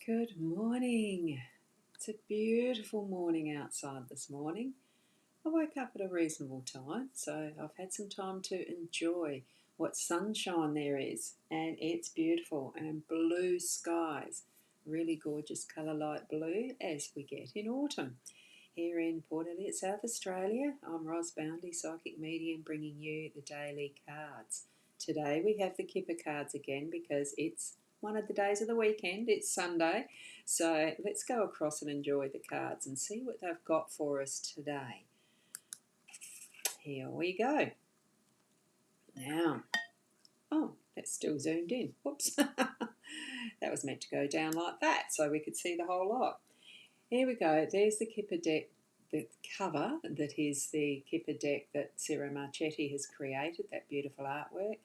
Good morning. It's a beautiful morning outside this morning. I woke up at a reasonable time, so I've had some time to enjoy what sunshine there is, and it's beautiful, and blue skies, really gorgeous colour light blue as we get in autumn. Here in Port Elliot, South Australia, I'm Ros Boundy, Psychic Medium, bringing you the daily cards. Today we have the Kipper cards again because it's one of the days of the weekend. It's Sunday, so let's go across and enjoy the cards and see what they've got for us today. Here we go. Now, that's still zoomed in. Whoops. That was meant to go down like that so we could see the whole lot. Here we go. There's the Kipper deck, the cover that is the Kipper deck that Sarah Marchetti has created, that beautiful artwork.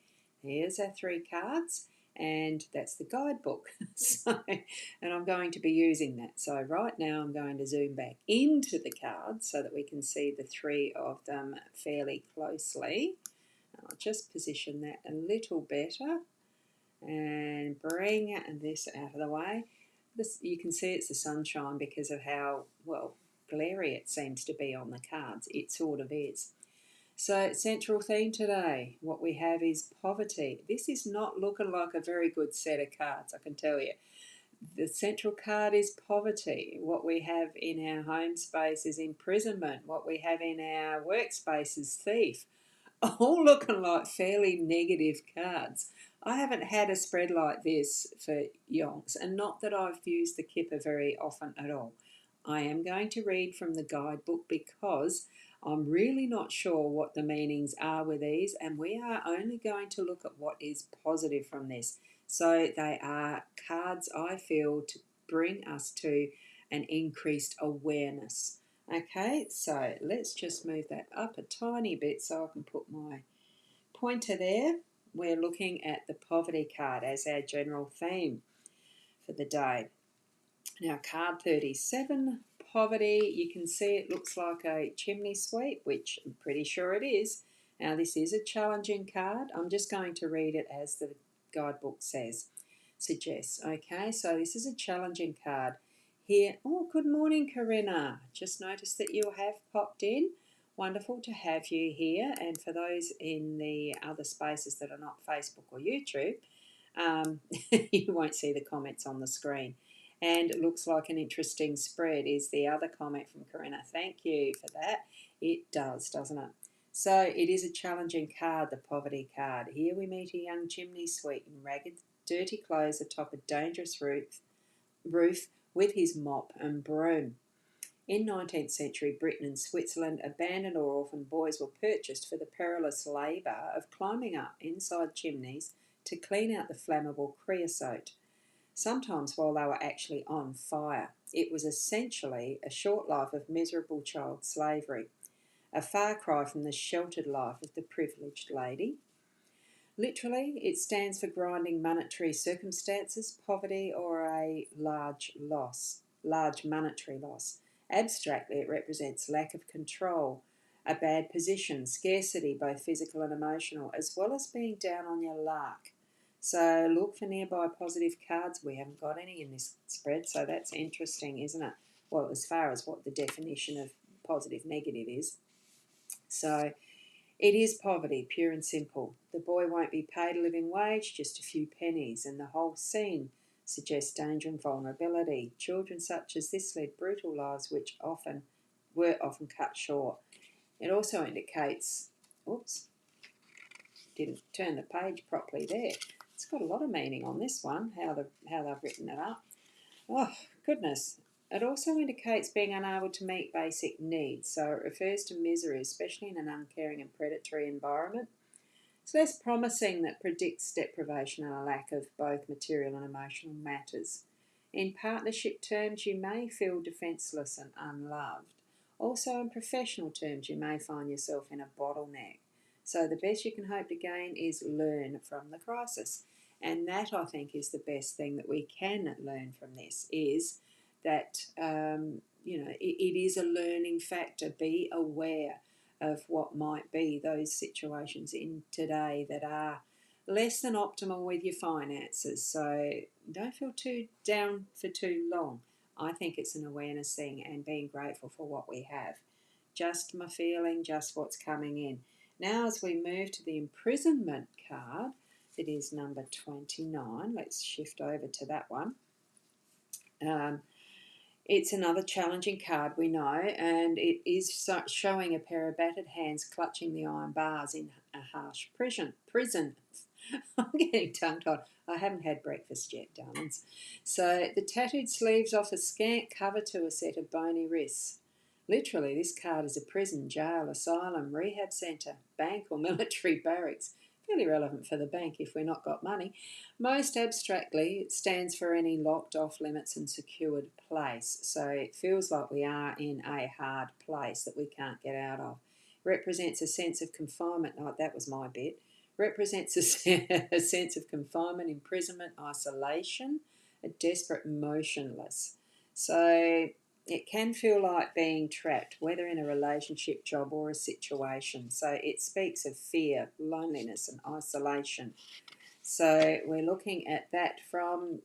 Here's our 3 cards, and that's the guidebook. And I'm going to be using that. So right now I'm going to zoom back into the cards so that we can see the 3 of them fairly closely. I'll just position that a little better and bring this out of the way. This, you can see it's the sunshine because of how, well, glary it seems to be on the cards. It sort of is. So central theme today, what we have is poverty. This is not looking like a very good set of cards, I can tell you. The central card is poverty. What we have in our home space is imprisonment. What we have in our workspace is thief. All looking like fairly negative cards. I haven't had a spread like this for yonks, and not that I've used the Kipper very often at all. I am going to read from the guidebook because I'm really not sure what the meanings are with these, and we are only going to look at what is positive from this. So they are cards, I feel, to bring us to an increased awareness. Okay, so let's just move that up a tiny bit so I can put my pointer there. We're looking at the poverty card as our general theme for the day. Now, card 37, poverty, you can see it looks like a chimney sweep, which I'm pretty sure it is. Now, this is a challenging card. I'm just going to read it as the guidebook suggests. Okay, so this is a challenging card. Here, oh, good morning, Corinna. Just noticed that you have popped in. Wonderful to have you here. And for those in the other spaces that are not Facebook or YouTube, you won't see the comments on the screen. And it looks like an interesting spread is the other comment from Corinna. Thank you for that. It does, doesn't it? So it is a challenging card, the poverty card. Here we meet a young chimney sweep in ragged, dirty clothes atop a dangerous roof with his mop and broom. In 19th century Britain and Switzerland, abandoned or orphaned boys were purchased for the perilous labour of climbing up inside chimneys to clean out the flammable creosote, sometimes while they were actually on fire. It was essentially a short life of miserable child slavery, a far cry from the sheltered life of the privileged lady. Literally, it stands for grinding monetary circumstances, poverty, or a large monetary loss. Abstractly, it represents lack of control, a bad position, scarcity, both physical and emotional, as well as being down on your luck. So look for nearby positive cards. We haven't got any in this spread, so that's interesting, isn't it? Well, as far as what the definition of positive negative is. So it is poverty, pure and simple. The boy won't be paid a living wage, just a few pennies, and the whole scene suggests danger and vulnerability. Children such as this led brutal lives which were often cut short. It also indicates, oops, didn't turn the page properly there. It's got a lot of meaning on this one, how they've written it up. Oh, goodness. It also indicates being unable to meet basic needs, so it refers to misery, especially in an uncaring and predatory environment. It's less promising that predicts deprivation and a lack of both material and emotional matters. In partnership terms, you may feel defenceless and unloved. Also, in professional terms, you may find yourself in a bottleneck. So the best you can hope to gain is learn from the crisis. And that, I think, is the best thing that we can learn from this, is that, it is a learning factor. Be aware of what might be those situations in today that are less than optimal with your finances. So don't feel too down for too long. I think it's an awareness thing and being grateful for what we have. Just my feeling, just what's coming in. Now, as we move to the imprisonment card, that is number 29. Let's shift over to that one. It's another challenging card, we know, and it is showing a pair of battered hands clutching the iron bars in a harsh prison. I'm getting tongue-tied. I haven't had breakfast yet, darlings. So the tattooed sleeves offer scant cover to a set of bony wrists. Literally, this card is a prison, jail, asylum, rehab centre, bank or military barracks. Fairly relevant for the bank if we're not got money. Most abstractly, it stands for any locked off limits and secured place. So it feels like we are in a hard place that we can't get out of. Represents a sense of confinement. Oh, that was my bit. Represents a sense of confinement, imprisonment, isolation, a desperate motionless. So it can feel like being trapped, whether in a relationship, job, or a situation. So it speaks of fear, loneliness, and isolation. So we're looking at that from,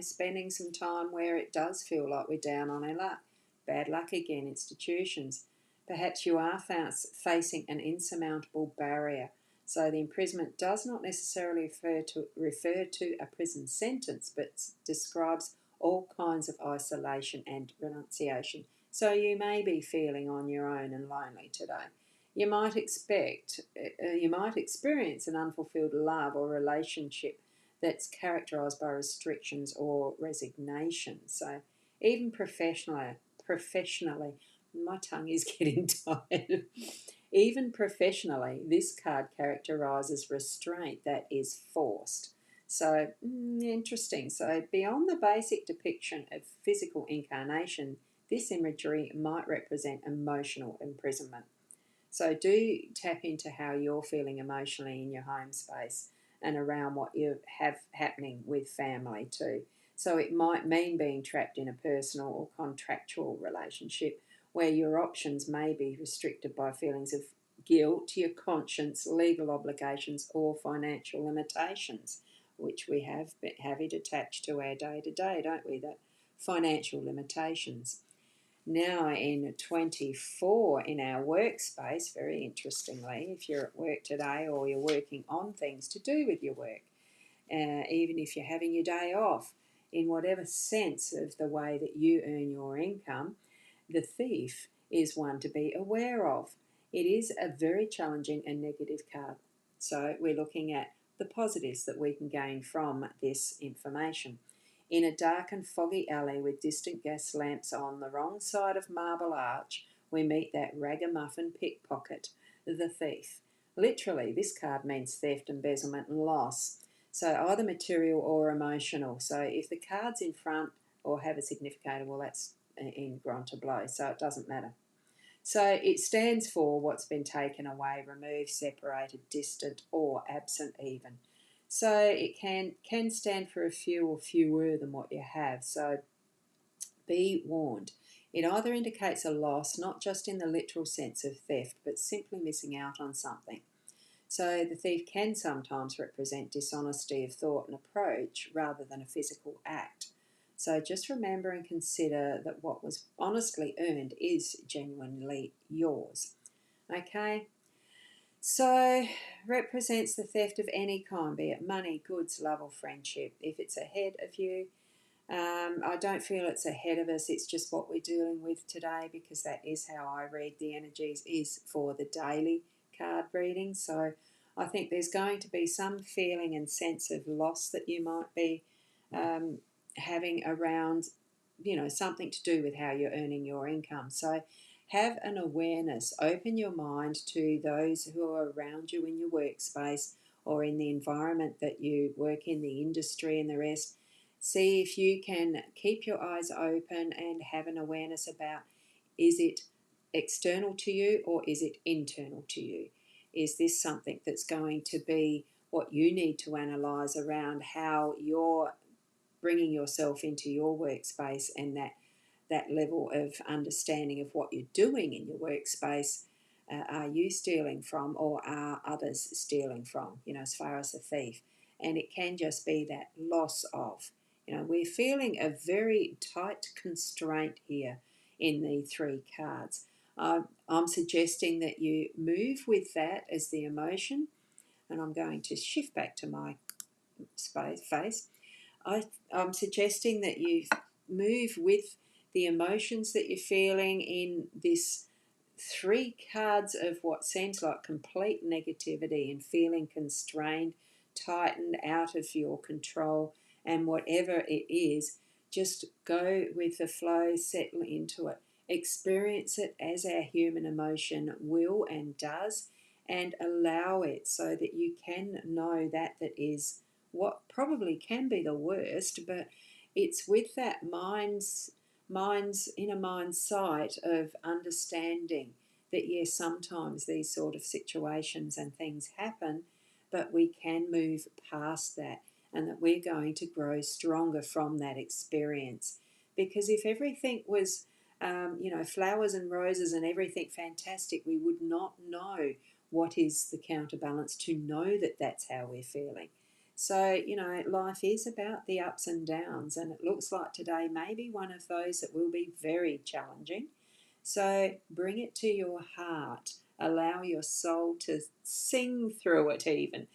spending some time where it does feel like we're down on our luck. Bad luck again, institutions. Perhaps you are facing an insurmountable barrier. So the imprisonment does not necessarily refer to a prison sentence, but describes all kinds of isolation and renunciation. So you may be feeling on your own and lonely today. You might experience an unfulfilled love or relationship that's characterised by restrictions or resignation. So even professionally, my tongue is getting tired. Even professionally, this card characterises restraint that is forced. So, interesting. So, beyond the basic depiction of physical incarnation, this imagery might represent emotional imprisonment. So, do tap into how you're feeling emotionally in your home space and around what you have happening with family too. So, it might mean being trapped in a personal or contractual relationship where your options may be restricted by feelings of guilt, your conscience, legal obligations, or financial limitations, which we have it attached to our day to day, don't we? That financial limitations. Now in 24 in our workspace, very interestingly, if you're at work today or you're working on things to do with your work, even if you're having your day off, in whatever sense of the way that you earn your income, the thief is one to be aware of. It is a very challenging and negative card. So we're looking at the positives that we can gain from this information. In a dark and foggy alley with distant gas lamps on the wrong side of Marble Arch, we meet that ragamuffin pickpocket, the thief. Literally, this card means theft, embezzlement, and loss. So either material or emotional. So if the card's in front or have a significator, well, that's in grand tableau, so it doesn't matter. So it stands for what's been taken away, removed, separated, distant, or absent even. So it can stand for a few or fewer than what you have. So be warned. It either indicates a loss, not just in the literal sense of theft, but simply missing out on something. So the thief can sometimes represent dishonesty of thought and approach rather than a physical act. So just remember and consider that what was honestly earned is genuinely yours. Okay? So represents the theft of any kind, be it money, goods, love or friendship. If it's ahead of you, I don't feel it's ahead of us. It's just what we're dealing with today, because that is how I read the energies, is for the daily card reading. So I think there's going to be some feeling and sense of loss that you might be having around, something to do with how you're earning your income. So have an awareness, open your mind to those who are around you in your workspace or in the environment that you work in, the industry and the rest. See if you can keep your eyes open and have an awareness about, is it external to you or is it internal to you? Is this something that's going to be what you need to analyse around how you're bringing yourself into your workspace, and that level of understanding of what you're doing in your workspace are you stealing from, or are others stealing from, as far as the thief? And it can just be that loss of, we're feeling a very tight constraint here in the three cards. I'm suggesting that you move with that as the emotion, and I'm going to shift back to my face. I'm suggesting that you move with the emotions that you're feeling in this three cards of what seems like complete negativity and feeling constrained, tightened, out of your control, and whatever it is, just go with the flow, settle into it, experience it as our human emotion will and does, and allow it so that you can know that is what probably can be the worst, but it's with that inner mind sight of understanding that yes, sometimes these sort of situations and things happen, but we can move past that, and that we're going to grow stronger from that experience. Because if everything was flowers and roses and everything fantastic, we would not know what is the counterbalance to know that that's how we're feeling. So, life is about the ups and downs, and it looks like today may be one of those that will be very challenging. So, bring it to your heart. Allow your soul to sing through it, even.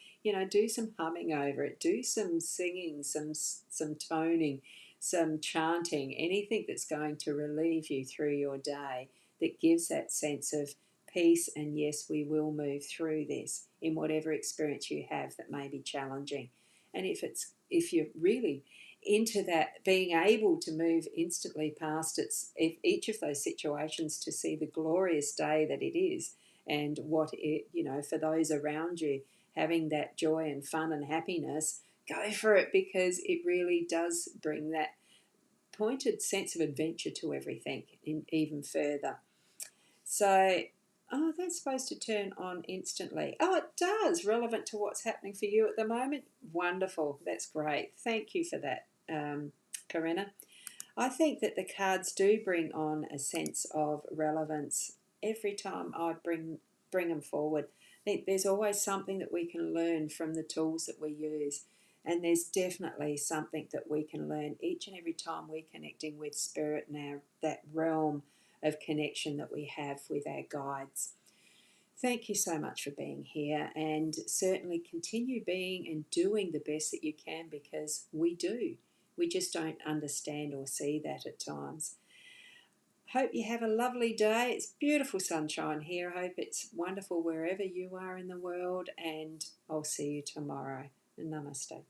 Do some humming over it, do some singing, some toning, some chanting, anything that's going to relieve you through your day, that gives that sense of peace. And yes, we will move through this in whatever experience you have that may be challenging. And if you're really into that, being able to move instantly past each of those situations, to see the glorious day that it is, and what it, for those around you, having that joy and fun and happiness, go for it, because it really does bring that pointed sense of adventure to everything even further. So, that's supposed to turn on instantly. Oh, it does, relevant to what's happening for you at the moment. Wonderful. That's great. Thank you for that, Corinna. I think that the cards do bring on a sense of relevance every time I bring them forward. I think there's always something that we can learn from the tools that we use, and there's definitely something that we can learn each and every time we're connecting with spirit now, that realm of connection that we have with our guides. Thank you so much for being here, and certainly continue being and doing the best that you can, because we do. We just don't understand or see that at times. Hope you have a lovely day. It's beautiful sunshine here. I hope it's wonderful wherever you are in the world, and I'll see you tomorrow. Namaste.